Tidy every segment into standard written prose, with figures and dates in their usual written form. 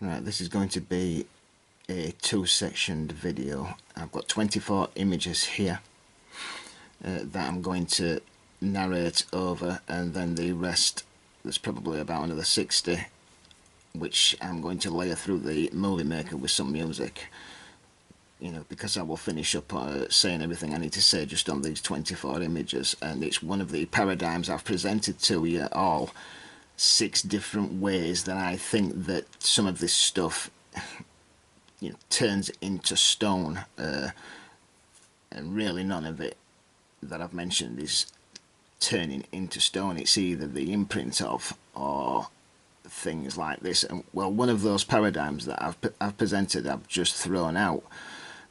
Right, this is going to be a two-sectioned video. I've got 24 images here that I'm going to narrate over, and then the rest, there's probably about another 60, which I'm going to layer through the movie maker with some music, you know, because I will finish up saying everything I need to say just on these 24 images. And it's one of the paradigms I've presented to you all, 6 different ways that I think that some of this stuff, you know, turns into stone, and really none of it that I've mentioned is turning into stone. It's either the imprint of or things like this. And well, one of those paradigms that I've presented, I've just thrown out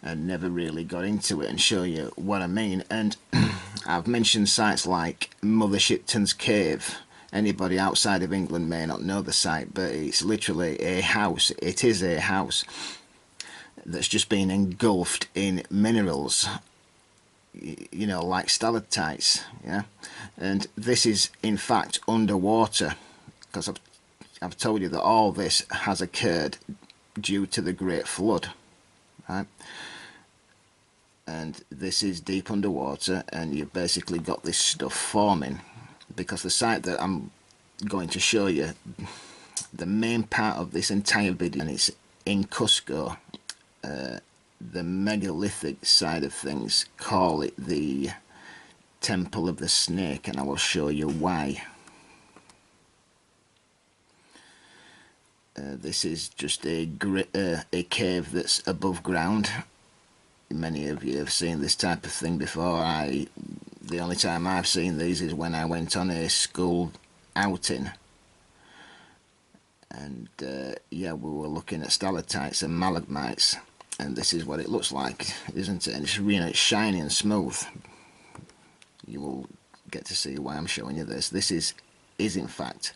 and never really got into it and show you what I mean. And I've mentioned sites like Mother Shipton's cave. Anybody outside of England may not know the site, but it's literally a house. It is a house that's just been engulfed in minerals, you know, like stalactites, yeah. And this is in fact underwater, because I've told you that all this has occurred due to the Great Flood, right? And this is deep underwater, and you've basically got this stuff forming, because the site that I'm going to show you, the main part of this entire video, and it's in Cusco, the megalithic side of things call it the Temple of the Snake, and I will show you why. This is just a cave that's above ground. Many of you have seen this type of thing before. The only time I've seen these is when I went on a school outing, and yeah, we were looking at stalactites and malagmites, and this is what it looks like, isn't it? And it's, you know, it's shiny and smooth. You will get to see why I'm showing you this. This is in fact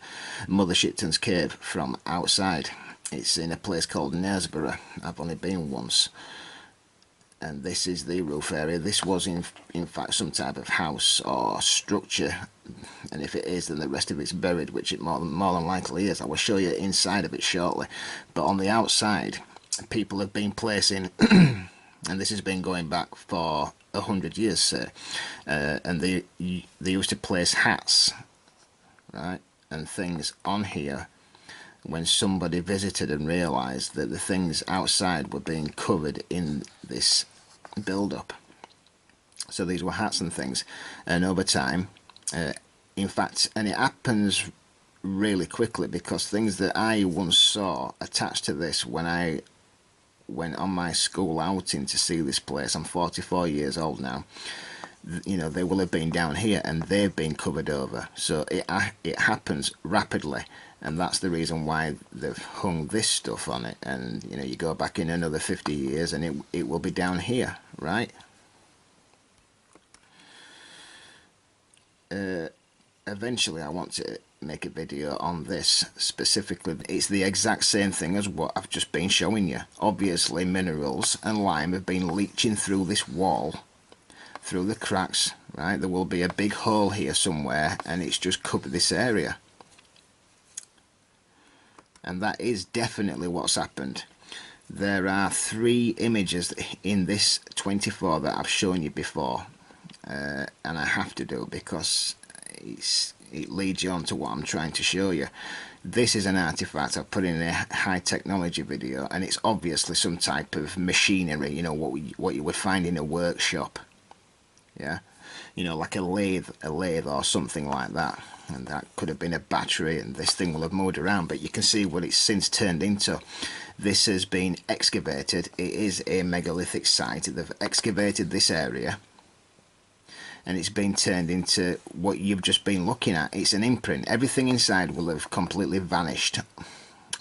Mother Shipton's cave from outside. It's in a place called Knaresborough. I've only been once. And this is the roof area. This was in fact some type of house or structure, and if it is, then the rest of it's buried, which it more than likely is. I will show you inside of it shortly. But on the outside, people have been placing and this has been going back for 100 years, say, and they used to place hats, right, and things on here when somebody visited and realised that the things outside were being covered in this build-up. So these were hats and things, and over time, in fact, and it happens really quickly, because things that I once saw attached to this when I went on my school outing to see this place, I'm 44 years old now, you know, they will have been down here and they've been covered over. So it happens rapidly, and that's the reason why they've hung this stuff on it. And you know, you go back in another 50 years and it will be down here, right? Eventually I want to make a video on this specifically. It's the exact same thing as what I've just been showing you. Obviously minerals and lime have been leaching through this wall, through the cracks, right? There will be a big hole here somewhere, and it's just covered this area. And that is definitely what's happened. There are 3 images in this 24 that I've shown you before, and I have to do, because it leads you on to what I'm trying to show you. This is an artifact I've put in a high technology video, and it's obviously some type of machinery, you know, what you would find in a workshop, yeah, you know, like a lathe or something like that. And that could have been a battery, and this thing will have moved around, but you can see what it's since turned into. This has been excavated. It is a megalithic site. They've excavated this area, and it's been turned into what you've just been looking at. It's an imprint. Everything inside will have completely vanished,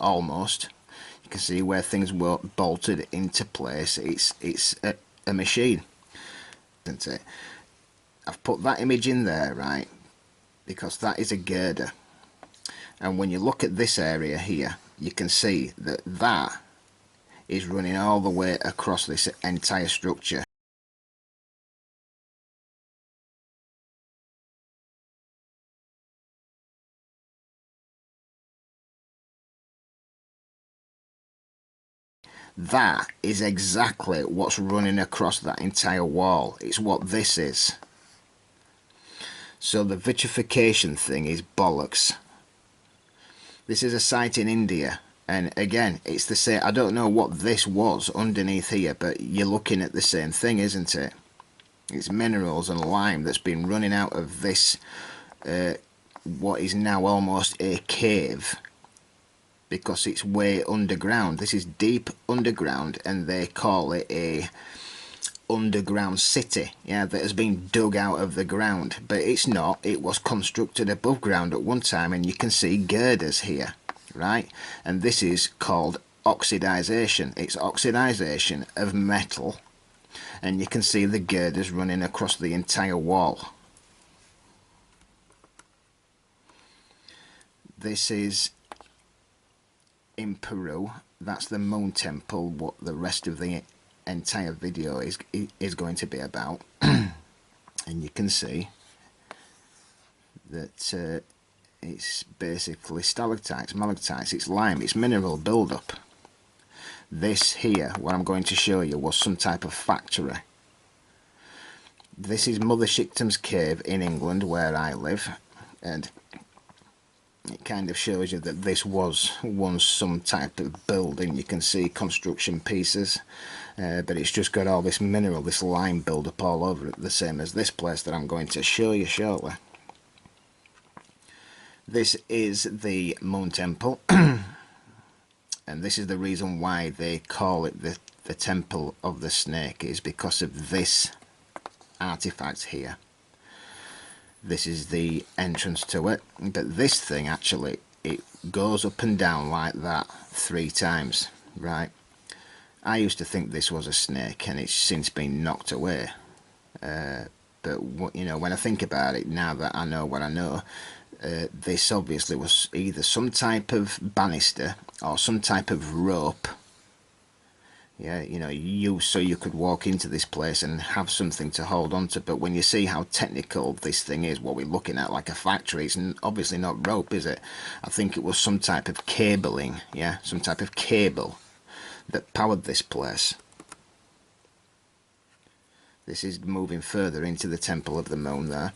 almost. You can see where things were bolted into place. It's a machine, isn't it? I've put that image in there, right, because that is a girder. And when you look at this area here, you can see that that is running all the way across this entire structure. That is exactly what's running across that entire wall. It's what this is. So the vitrification thing is bollocks. This is a site in India, and again, it's the same. I don't know what this was underneath here, but you're looking at the same thing, isn't it? It's minerals and lime that's been running out of this, what is now almost a cave, because it's way underground. This is deep underground, and they call it a underground city, yeah, that has been dug out of the ground, but it's not. It was constructed above ground at one time, and you can see girders here, right? And this is called oxidization. It's oxidization of metal, and you can see the girders running across the entire wall. This is in Peru. That's the moon temple, what the rest of the entire video is going to be about. And you can see that it's basically stalactites, malachitites, it's lime, it's mineral build-up. This here, what I'm going to show you, was some type of factory. This is Mother Shipton's cave in England, where I live, and it kind of shows you that this was once some type of building. You can see construction pieces, but it's just got all this mineral, this lime build-up all over it, the same as this place that I'm going to show you shortly. This is the Moon Temple, and this is the reason why they call it the Temple of the Snake, is because of this artifact here. This is the entrance to it, but this thing actually, it goes up and down like that 3 times, right? I used to think this was a snake, and it's since been knocked away, but you know, when I think about it, now that I know what I know, this obviously was either some type of banister or some type of rope, yeah, you know, so you could walk into this place and have something to hold on to. But when you see how technical this thing is, what we're looking at, like a factory, it's obviously not rope, is it? I think it was some type of cabling, yeah, some type of cable that powered this place. This is moving further into the Temple of the Moon there.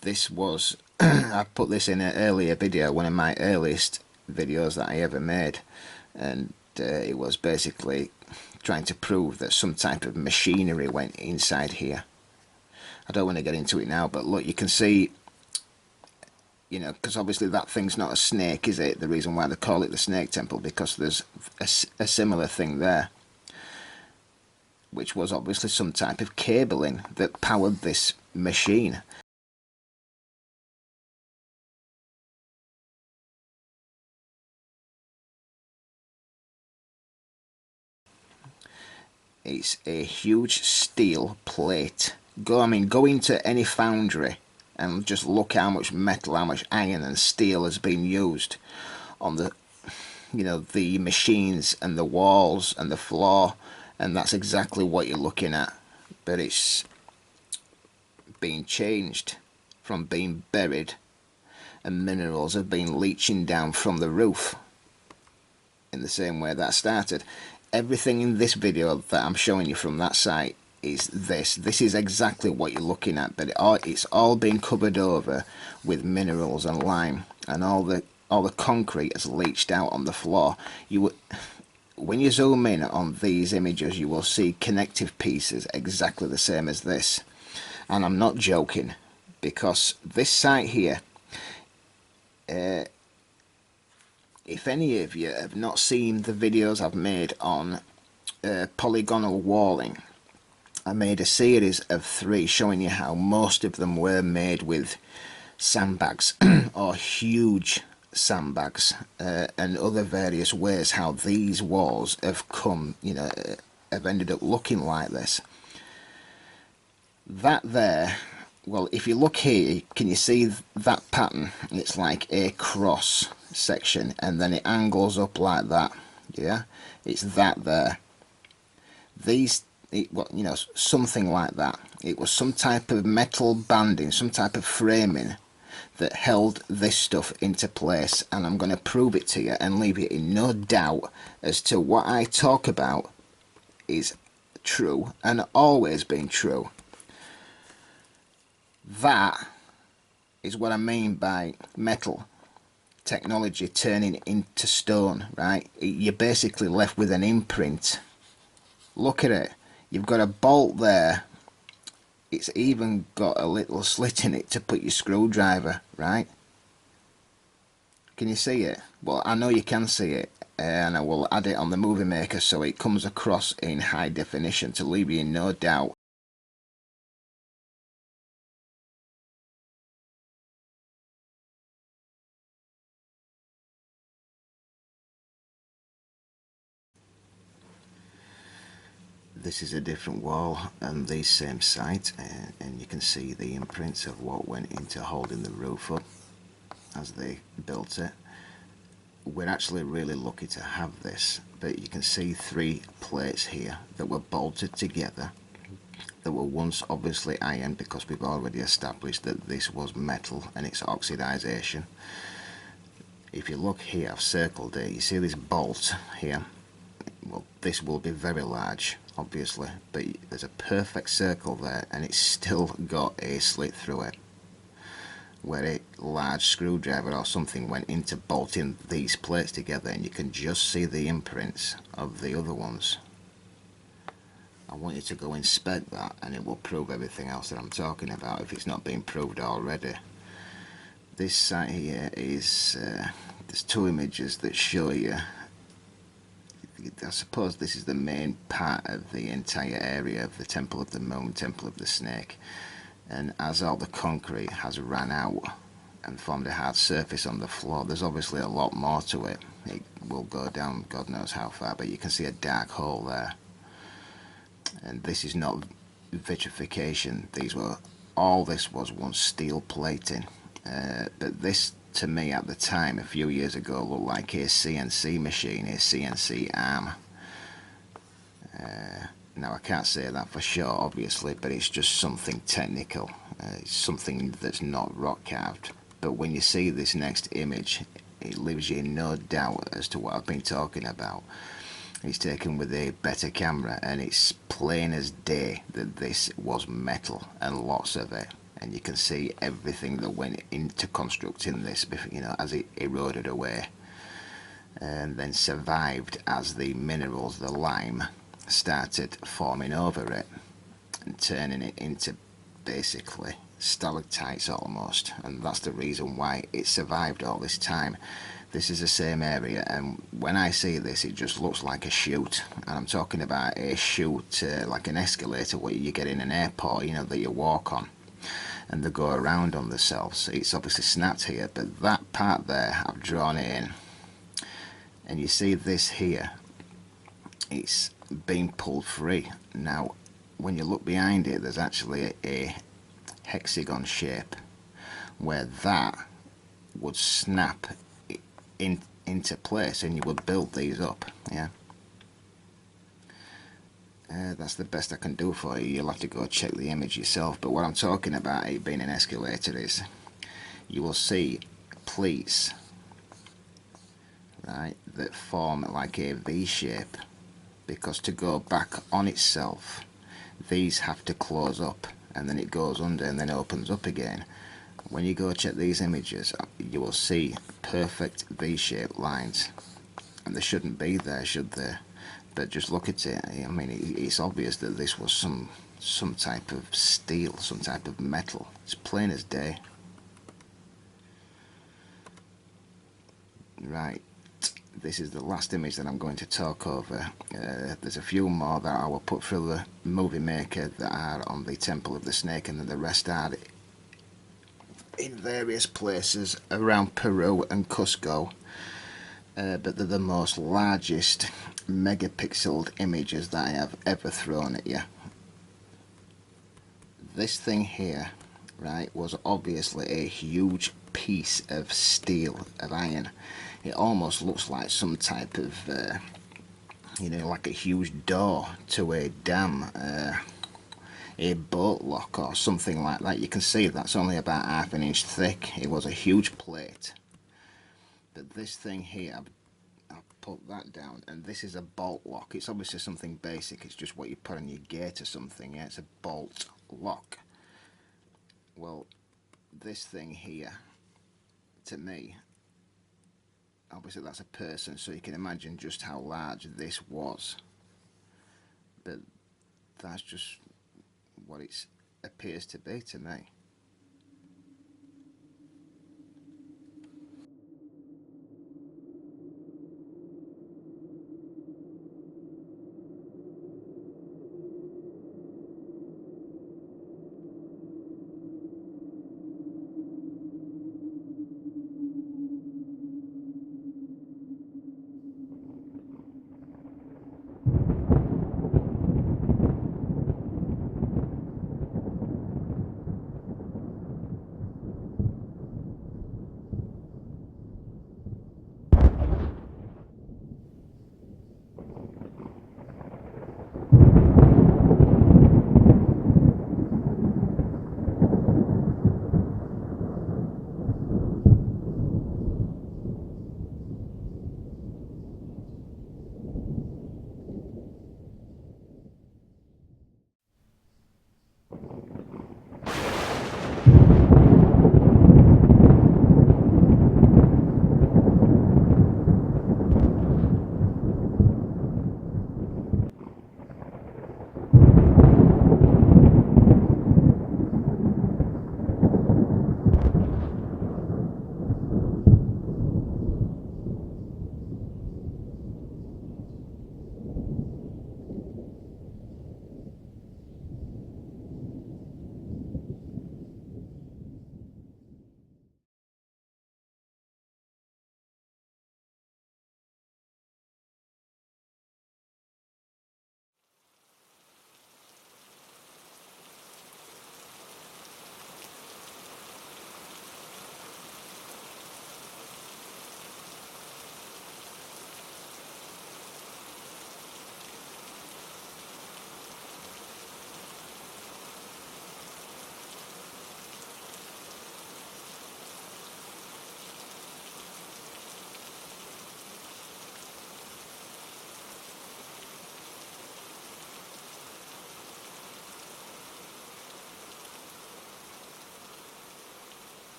This was, I put this in an earlier video, one of my earliest videos that I ever made, and it was basically trying to prove that some type of machinery went inside here. I don't want to get into it now, but look, you can see, you know, because obviously that thing's not a snake, is it? The reason why they call it the Snake Temple, because there's a similar thing there, which was obviously some type of cabling that powered this machine. It's a huge steel plate. Go into any foundry and just look how much metal, how much iron and steel has been used on the, you know, the machines and the walls and the floor, and that's exactly what you're looking at. But it's been changed from being buried, and minerals have been leaching down from the roof in the same way that started. Everything in this video that I'm showing you from that site is this. This is exactly what you're looking at, but it's all been covered over with minerals and lime, and all the concrete has leached out on the floor. When you zoom in on these images, you will see connective pieces exactly the same as this, and I'm not joking, because this site here, if any of you have not seen the videos I've made on polygonal walling, I made a series of 3 showing you how most of them were made with sandbags or huge sandbags, and other various ways how these walls have come, you know, have ended up looking like this. That there, well, if you look here, can you see that pattern? It's like a cross section, and then it angles up like that, yeah, it's that there. Well, you know, something like that. It was some type of metal banding, some type of framing that held this stuff into place, and I'm going to prove it to you and leave you in no doubt as to what I talk about is true and always been true. That is what I mean by metal technology turning into stone, right? You're basically left with an imprint. Look at it. You've got a bolt there. It's even got a little slit in it to put your screwdriver, right? Can you see it? Well, I know you can see it, and I will add it on the movie maker so it comes across in high definition to leave you in no doubt. This is a different wall on the same site, and you can see the imprints of what went into holding the roof up as they built it. We're actually really lucky to have this, but you can see 3 plates here that were bolted together, that were once obviously iron, because we've already established that this was metal and it's oxidization. If you look here, I've circled it, you see this bolt here. Well, this will be very large obviously, but there's a perfect circle there and it's still got a slit through it where a large screwdriver or something went into bolting these plates together, and you can just see the imprints of the other ones. I want you to go inspect that and it will prove everything else that I'm talking about if it's not been proved already. This site here is there's 2 images that show you. I suppose this is the main part of the entire area of the Temple of the Moon, Temple of the Snake, and as all the concrete has ran out and formed a hard surface on the floor, there's obviously a lot more to it. It will go down God knows how far, but you can see a dark hole there, and this is not vitrification. All this was once steel plating, but this to me at the time a few years ago looked like a CNC machine, a CNC arm. Now I can't say that for sure obviously, but it's just something technical. It's something that's not rock carved, but when you see this next image it leaves you in no doubt as to what I've been talking about. It's taken with a better camera and it's plain as day that this was metal, and lots of it. And you can see everything that went into constructing this, you know, as it eroded away and then survived as the minerals, the lime, started forming over it and turning it into basically stalactites almost, and that's the reason why it survived all this time. This is the same area, and when I see this it just looks like a chute, and I'm talking about a chute like an escalator where you get in an airport, you know, that you walk on and they go around on themselves. It's obviously snapped here, but that part there I've drawn it in, and you see this here, it's been pulled free. Now when you look behind it there's actually a hexagon shape where that would snap into place and you would build these up. Yeah, that's the best I can do for you. You'll have to go check the image yourself, but what I'm talking about it being an escalator is you will see pleats, right, that form like a V shape, because to go back on itself these have to close up and then it goes under and then opens up again. When you go check these images you will see perfect V-shaped lines, and they shouldn't be there, should they? But just look at it. I mean, it's obvious that this was some type of steel, some type of metal. It's plain as day. Right, this is the last image that I'm going to talk over. There's a few more that I will put through the movie maker that are on the Temple of the Snake, and then the rest are in various places around Peru and Cusco, but they're the most largest megapixeled images that I have ever thrown at you. This thing here, right, was obviously a huge piece of steel, of iron. It almost looks like some type of you know, like a huge door to a dam. a boat lock or something like that. You can see that's only about half an inch thick. It was a huge plate. But this thing here, I'll put that down, and this is a bolt lock. It's obviously something basic, it's just what you put on your gate or something. Yeah, it's a bolt lock. Well, this thing here, to me, obviously that's a person, so you can imagine just how large this was. But that's just what it appears to be to me.